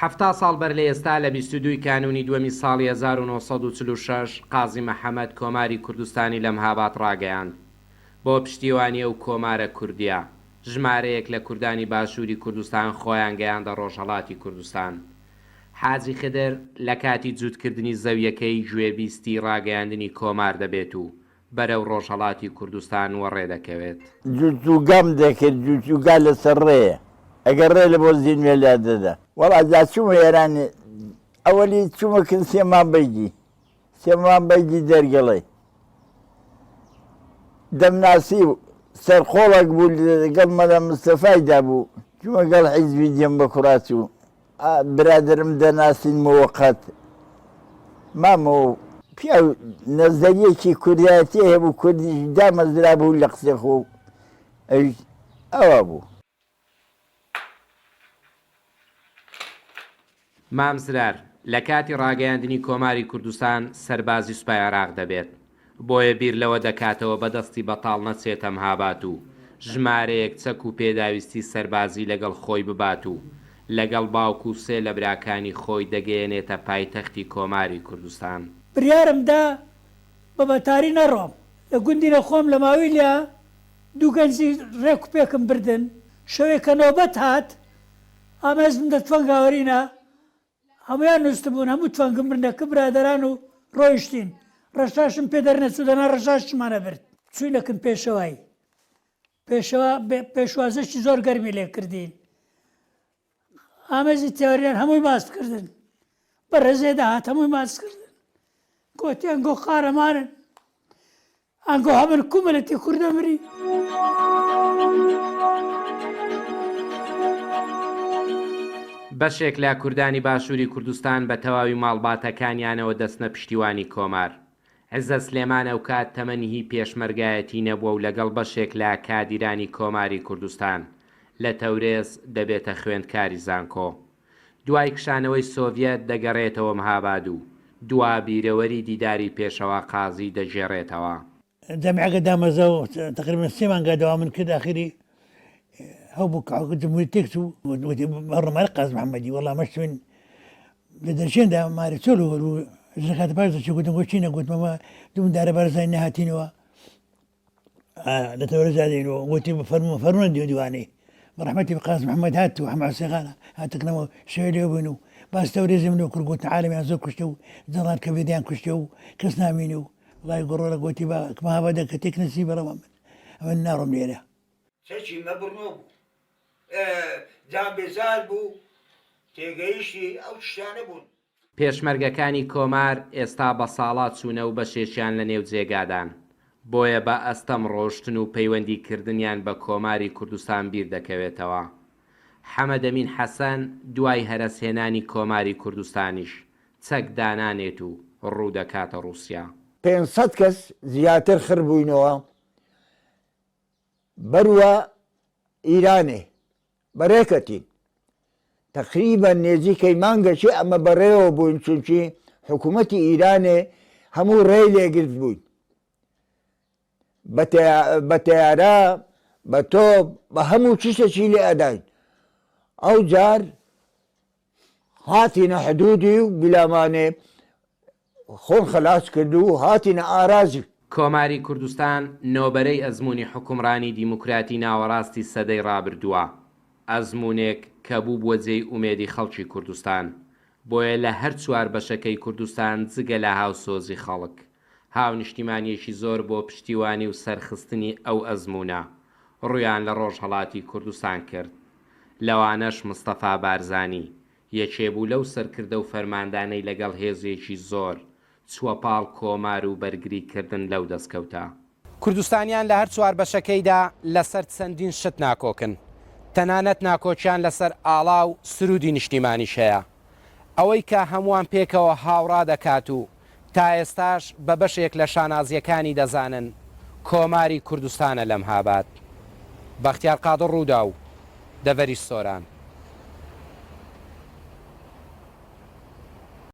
حەفتا ساڵ بەر لە ئێستا لە 22 کانونی دووەمی ساڵی 1946 قازی مەحەمەد کۆماری کوردستانی لە مەهاباد ڕاگەیاند بۆ پشتیوانی ئەو کۆمارە کوردیە. ژمارەیەک لە کوردانی باشووری کوردستان خۆیان گەیاندە ڕۆژهەڵاتی کوردستان. حاجی خدر لە کاتی جووتکردنی زەویەکەی گوێبیستی ڕاگەیاندنی کۆمار دەبێت و بەرەو ڕۆژهەڵاتی کوردستان وەڕێ دەکەوێت. جووتوگەم دەکرد، جووتوگا لەسەر ڕێیە، ئەگەر ڕێ لە بۆ زیینوێ لا دەدا. وەڵا چوومە ئێرانی ئەوەلی چوومەکن سێمان بەیگی دەرگەڵێ دەمناسی و سەرخۆڵک بوو لەگەڵ مەلا مستەفایدا بوو، چوومە گەڵ حیزبی دێم بە کوڕاتی و برادرم دەناسین مەوەقەت مامەوە پیا نەزەریەکی کوردایەتی هەبوو، کوردیش دامەزرا بوو لە قسەی خۆ ئەوە بوو. مامزرار لە کاتی ڕاگەیاندنی کۆماری کوردستان سەربازی سوپای عێراق دەبێت، بۆیە بیر لەوە دەکاتەوە بەدەستی بەتاڵ نەچێتە مەهاباد و ژمارەیەک چەک و پێداویستی سەربازی لەگەڵ خۆی ببات و لەگەڵ باوکو سێ لە براکانی خۆی دەگەیەنێتە پایتەختی کۆماری کوردستان. بریارمدا بە بەتاری نەڕۆم لە گوندی نەخۆم لە ماوەی لە دوو گەنجی ڕێک و پێکم بردن. شەوێک کە نۆبەت هات ئامێزم دە تفەنگاوەرینە هەمویان نووسم بوون، هەموو تفەنگم برنەکە برادەران و ڕۆیشتین. ڕەشاشم پێ دەرنەچوودەنا ڕەشاشمانە برد. چووینەکەم پێشەوای پێشوازەشی زۆر گەرمی لێ کردین. ئامێزی تێوەریان هەمووی ماسکردن، بە ڕێزێدا هات هەمووی ماسکردن. گوتی ئەنگۆ قارەمانن، ئەنگۆ هەمن کومەلەتی کوردەمری. بەشێک لە کوردانی باشووری کوردستان بە تەواوی ماڵباتەکانیانەوە دەستنە پشتیوانی کۆمار. عزە سلێمان ئەو کات تەمەنی پێشمەرگایەتی نەبووە و لەگەڵ بەشێک لە کادیرانی کۆماری کوردستان لە تەورێز دەبێتە خوێندکاری زانکۆ. دوای کشانەوەی سۆڤیەت دەگەڕێتەوە مەهاباد و دوا بیرەوەری دیداری پێشەوە قازی دەژێڕێتەوە. جەمیعەکە دامەزە و تقریبا 3 مانگا دەوامن کرد. ئاخری هەو بوو جمهوری تێکس و ڕۆمارە قاز محەممەدی وەڵام مەشتوین لە دەرچێندا ماری چۆل و ژەکات باش دەچی گوتم گۆچینە گوتمەوە دوم دارە بارزای نەهاتینەوە لە تەوەرە زادینەوە گوتی فەرمونە دیوانەی بەڕەحمەتی قاز محەممەد هات و هەموو سێغانە هاتەکەنەوە شەوێ لێ بووین و باس تەورێزی منەوە کرد گوتە عالەمیان زۆر کوشتە و جەڵات کەڤێدیان کوشتە و کەس نامینێ و وڵای گۆڕۆرە گوتی مەهابادە کە تێک نەسی بەڕەوە من ئەمە ناڕۆم لێرە. چەکی مەبڕنۆ بوو، جان بێزار بوو، تێگەیشتی ئەو شتانە بوون. پێشمەرگەکانی کۆمار ئێستا بە ساڵات چوونە و بەشێشیان لە نێو جێگادان، بۆیە بە ئەستەم ڕۆشتن و پەیوەندیکردنیان بە کۆماری کوردستان بیر دەکەوێتەوە. حەمەد ئەمین حەسەن دوای هەرەسهێنانی کۆماری کوردستانیش چەک دانانێت و ڕوو دەکاتە رووسیا. 500 کەس زیاتر خڕ بووینەوە بەروە ئیرانێ بەڕێکەتی تقریبا نێزیکەی مانگەشی ئەمە بەڕێوە بووین، چونکی حکوومەتی ئیرانێ هەموو ڕێی لێگرت بووین بە تەیارە بە تۆپ بە هەموو چشتێکی لێ ئەداین. ئەو جار هاتینە حدودی و بیلامانێ خۆن خلاص کرد و هاتینە ئارازی. کۆماری کوردستان نۆبەرەی ئەزمموی حکومڕانی دیموکراتی ناوەڕاستی سەدەی ڕابردووە، ئەزممونێک کە بوو بووە جێی ئومێدی خەڵکی کوردستان. بۆیە لە هەر چوار بەشەکەی کوردستان جگە لە هاوسۆزی خەڵک هاو نیشتیمانیەکی زۆر بۆ پشتیوانی و سەرخستنی ئەو ئەزممونە ڕویان لە ڕۆژهەڵاتی کوردستان کرد. لەوانەش مستەفا بارزانی یەکێبوو لەو سەرکردە و فەرماندانەی لەگەڵ هێزێکی زۆر چووە پاڵ کۆمار و بەرگریکردن لەو دەستکەوتە. کوردستانیان لە هەر چوار بەشەکەیدا لەسەر چەندین شت ناکۆکن، تەنانەت ناکۆچیان لەسەر ئاڵا و سرودی نیشتیمانیش هەیە، ئەوەی کە هەمووان پێکەوە هاوڕا دەکات و تا ئێستاش بە بەشێک لە شانازیەکانی دەزانن کۆماری کوردستانە لە مەهاباد. بەختیار قادر ڕوودا و دەڤەری سۆران.